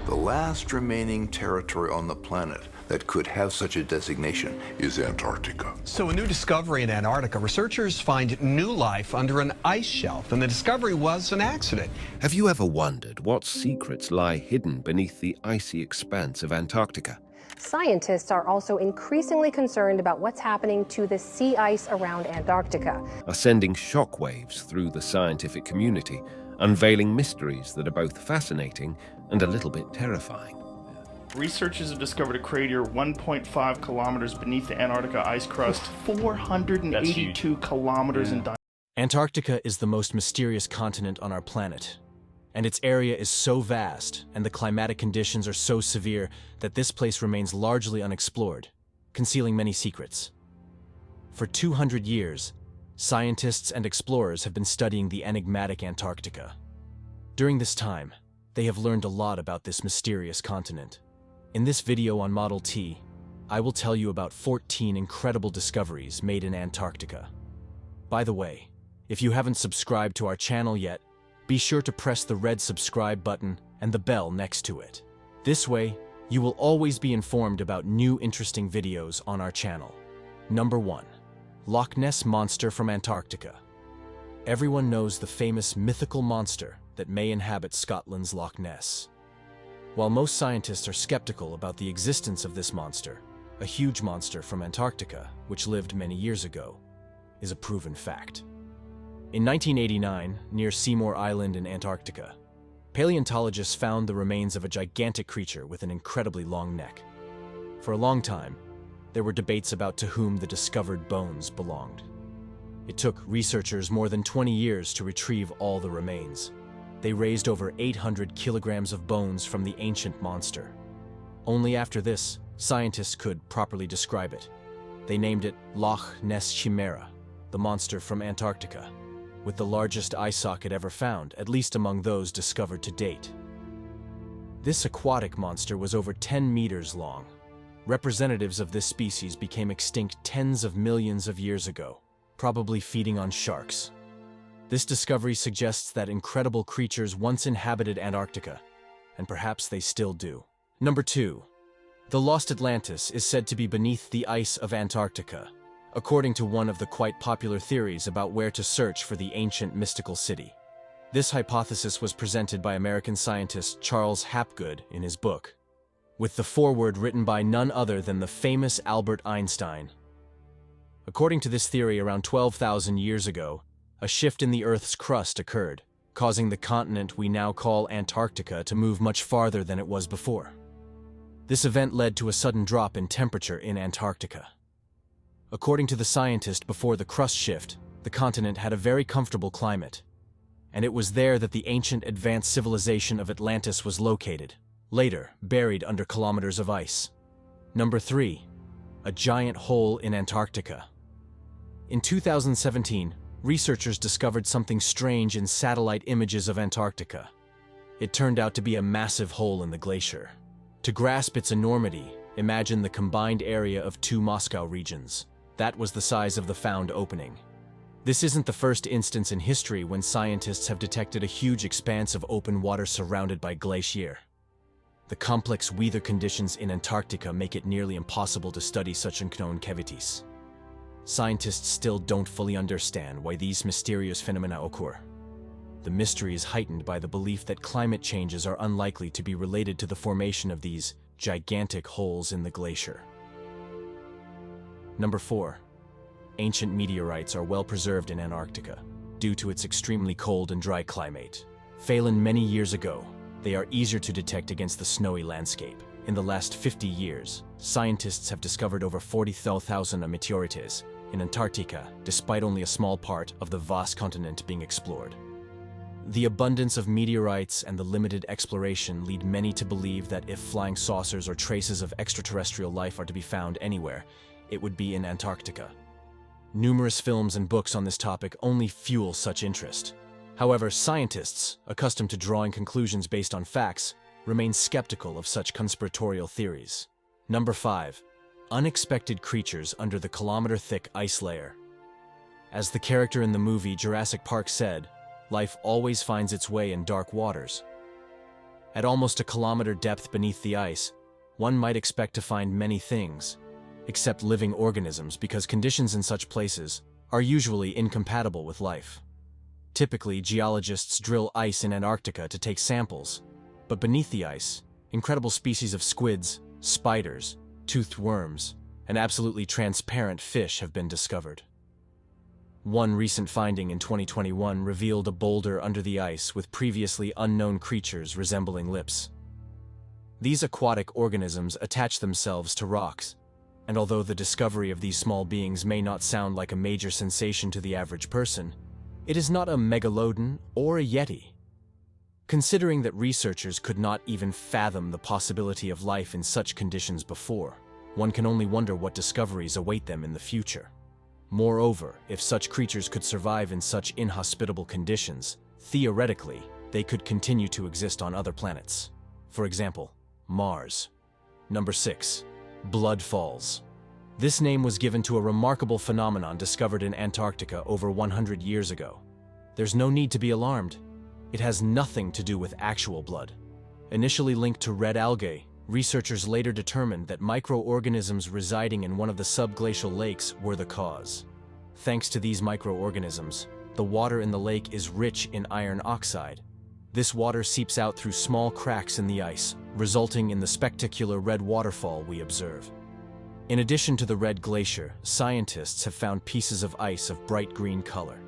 The last remaining territory on the planet that could have such a designation is Antarctica. So a new discovery in Antarctica. Researchers find new life under an ice shelf, and the discovery was an accident. Have you ever wondered what secrets lie hidden beneath the icy expanse of Antarctica? Scientists are also increasingly concerned about what's happening to the sea ice around Antarctica. Are sending shockwaves through the scientific community, unveiling mysteries that are both fascinating and a little bit terrifying. Researchers have discovered a crater 1.5 kilometers beneath the Antarctica ice crust, 482 kilometers in diameter. Antarctica is the most mysterious continent on our planet, and its area is so vast and the climatic conditions are so severe that this place remains largely unexplored, concealing many secrets. For 200 years, scientists and explorers have been studying the enigmatic Antarctica. During this time, they have learned a lot about this mysterious continent. In this video on Model T, I will tell you about 14 incredible discoveries made in Antarctica. By the way, if you haven't subscribed to our channel yet, be sure to press the red subscribe button and the bell next to it. This way, you will always be informed about new interesting videos on our channel. Number 1. Loch Ness Monster from Antarctica. Everyone knows the famous mythical monster that may inhabit Scotland's Loch Ness. While most scientists are skeptical about the existence of this monster, a huge monster from Antarctica, which lived many years ago, is a proven fact. In 1989, near Seymour Island in Antarctica, paleontologists found the remains of a gigantic creature with an incredibly long neck. For a long time, there were debates about to whom the discovered bones belonged. It took researchers more than 20 years to retrieve all the remains. They raised over 800 kilograms of bones from the ancient monster. Only after this, scientists could properly describe it. They named it Loch Ness Chimera, the monster from Antarctica, with the largest eye socket ever found, at least among those discovered to date. This aquatic monster was over 10 meters long. Representatives of this species became extinct tens of millions of years ago, probably feeding on sharks. This discovery suggests that incredible creatures once inhabited Antarctica, and perhaps they still do. Number 2. The lost Atlantis is said to be beneath the ice of Antarctica, according to one of the quite popular theories about where to search for the ancient mystical city. This hypothesis was presented by American scientist Charles Hapgood in his book, with the foreword written by none other than the famous Albert Einstein. According to this theory, around 12,000 years ago, a shift in the Earth's crust occurred, causing the continent we now call Antarctica to move much farther than it was before. This event led to a sudden drop in temperature in Antarctica. According to the scientist, before the crust shift, the continent had a very comfortable climate, and it was there that the ancient advanced civilization of Atlantis was located, later buried under kilometers of ice. Number 3. A giant hole in Antarctica. In 2017, researchers discovered something strange in satellite images of Antarctica. It turned out to be a massive hole in the glacier. To grasp its enormity, imagine the combined area of 2 Moscow regions. That was the size of the found opening. This isn't the first instance in history when scientists have detected a huge expanse of open water surrounded by glacier. The complex weather conditions in Antarctica make it nearly impossible to study such unknown cavities. Scientists still don't fully understand why these mysterious phenomena occur. The mystery is heightened by the belief that climate changes are unlikely to be related to the formation of these gigantic holes in the glacier. Number 4. Ancient meteorites are well preserved in Antarctica due to its extremely cold and dry climate. Fallen many years ago, they are easier to detect against the snowy landscape. In the last 50 years, scientists have discovered over 40,000 meteorites in Antarctica, despite only a small part of the vast continent being explored. The abundance of meteorites and the limited exploration lead many to believe that if flying saucers or traces of extraterrestrial life are to be found anywhere, it would be in Antarctica. Numerous films and books on this topic only fuel such interest. However, scientists, accustomed to drawing conclusions based on facts, remain skeptical of such conspiratorial theories. Number 5. Unexpected creatures under the kilometer-thick ice layer. As the character in the movie Jurassic Park said, life always finds its way in dark waters. At almost a kilometer depth beneath the ice, one might expect to find many things, except living organisms, because conditions in such places are usually incompatible with life. Typically, geologists drill ice in Antarctica to take samples, but beneath the ice, incredible species of squids, spiders, toothed worms, and absolutely transparent fish have been discovered. One recent finding in 2021 revealed a boulder under the ice with previously unknown creatures resembling lips. These aquatic organisms attach themselves to rocks, and although the discovery of these small beings may not sound like a major sensation to the average person, it is not a megalodon or a yeti. Considering that researchers could not even fathom the possibility of life in such conditions before, one can only wonder what discoveries await them in the future. Moreover, if such creatures could survive in such inhospitable conditions, theoretically, they could continue to exist on other planets. For example, Mars. Number 6. Blood falls. This name was given to a remarkable phenomenon discovered in Antarctica over 100 years ago. There's no need to be alarmed. It has nothing to do with actual blood. Initially linked to red algae, researchers later determined that microorganisms residing in one of the subglacial lakes were the cause. Thanks to these microorganisms, the water in the lake is rich in iron oxide. This water seeps out through small cracks in the ice, resulting in the spectacular red waterfall we observe. In addition to the red glacier, scientists have found pieces of ice of bright green color.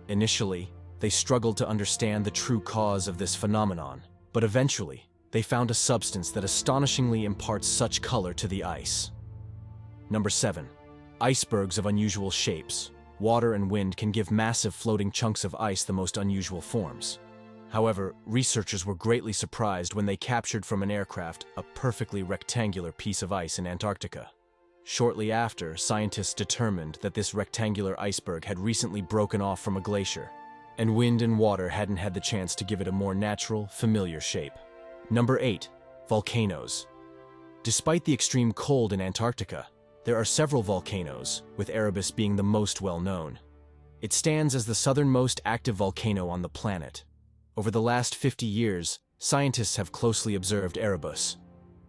Initially, they struggled to understand the true cause of this phenomenon, but eventually, they found a substance that astonishingly imparts such color to the ice. Number 7. Icebergs of unusual shapes. Water and wind can give massive floating chunks of ice the most unusual forms. However, researchers were greatly surprised when they captured from an aircraft a perfectly rectangular piece of ice in Antarctica. Shortly after, scientists determined that this rectangular iceberg had recently broken off from a glacier, and wind and water hadn't had the chance to give it a more natural, familiar shape. Number 8. Volcanoes. Despite the extreme cold in Antarctica, there are several volcanoes, with Erebus being the most well-known. It stands as the southernmost active volcano on the planet. Over the last 50 years, scientists have closely observed Erebus.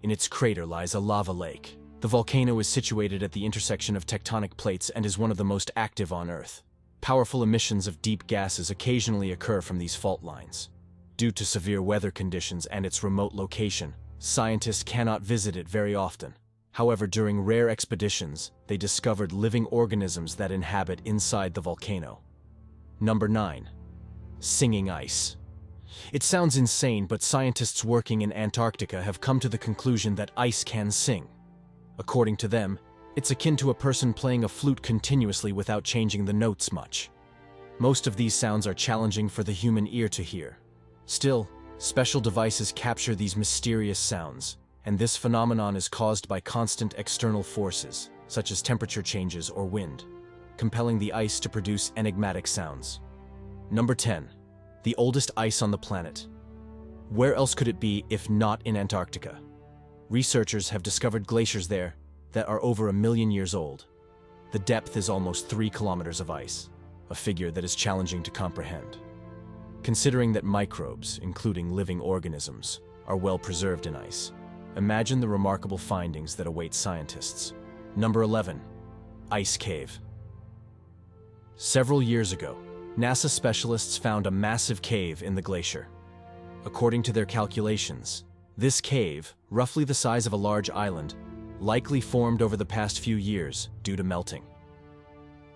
In its crater lies a lava lake. The volcano is situated at the intersection of tectonic plates and is one of the most active on Earth. Powerful emissions of deep gases occasionally occur from these fault lines. Due to severe weather conditions and its remote location, scientists cannot visit it very often. However, during rare expeditions, they discovered living organisms that inhabit inside the volcano. Number 9. Singing ice. It sounds insane, but scientists working in Antarctica have come to the conclusion that ice can sing. According to them, it's akin to a person playing a flute continuously without changing the notes much. Most of these sounds are challenging for the human ear to hear. Still, special devices capture these mysterious sounds, and this phenomenon is caused by constant external forces, such as temperature changes or wind, compelling the ice to produce enigmatic sounds. Number 10. The oldest ice on the planet. Where else could it be if not in Antarctica? Researchers have discovered glaciers there that are over 1 million years old. The depth is almost 3 kilometers of ice, a figure that is challenging to comprehend. Considering that microbes, including living organisms, are well preserved in ice, imagine the remarkable findings that await scientists. Number 11. Ice cave. Several years ago, NASA specialists found a massive cave in the glacier. According to their calculations, this cave, roughly the size of a large island, likely formed over the past few years due to melting.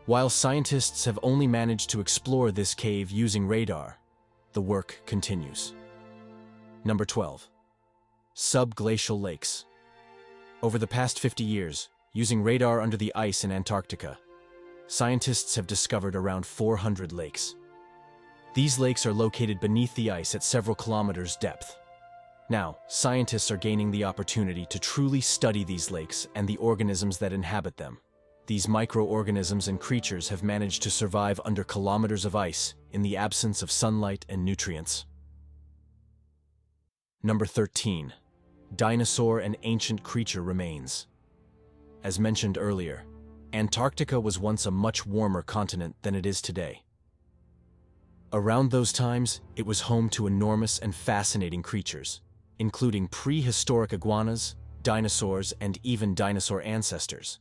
While scientists have only managed to explore this cave using radar, the work continues. Number 12. Subglacial lakes. Over the past 50 years, using radar under the ice in Antarctica, scientists have discovered around 400 lakes. These lakes are located beneath the ice at several kilometers depth. Now, scientists are gaining the opportunity to truly study these lakes and the organisms that inhabit them. These microorganisms and creatures have managed to survive under kilometers of ice in the absence of sunlight and nutrients. Number 13. Dinosaur and ancient creature remains. As mentioned earlier, Antarctica was once a much warmer continent than it is today. Around those times, it was home to enormous and fascinating creatures, including prehistoric iguanas, dinosaurs, and even dinosaur ancestors.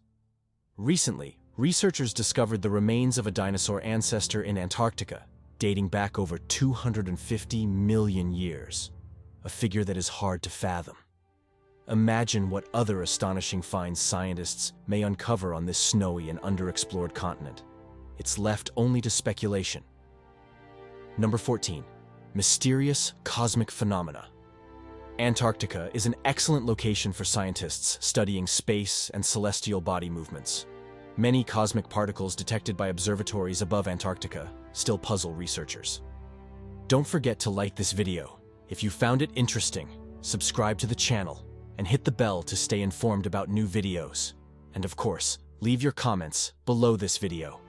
Recently, researchers discovered the remains of a dinosaur ancestor in Antarctica, dating back over 250 million years, a figure that is hard to fathom. Imagine what other astonishing finds scientists may uncover on this snowy and underexplored continent. It's left only to speculation. Number 14. Mysterious cosmic phenomena. Antarctica is an excellent location for scientists studying space and celestial body movements. Many cosmic particles detected by observatories above Antarctica still puzzle researchers. Don't forget to like this video. If you found it interesting, subscribe to the channel and hit the bell to stay informed about new videos. And of course, leave your comments below this video.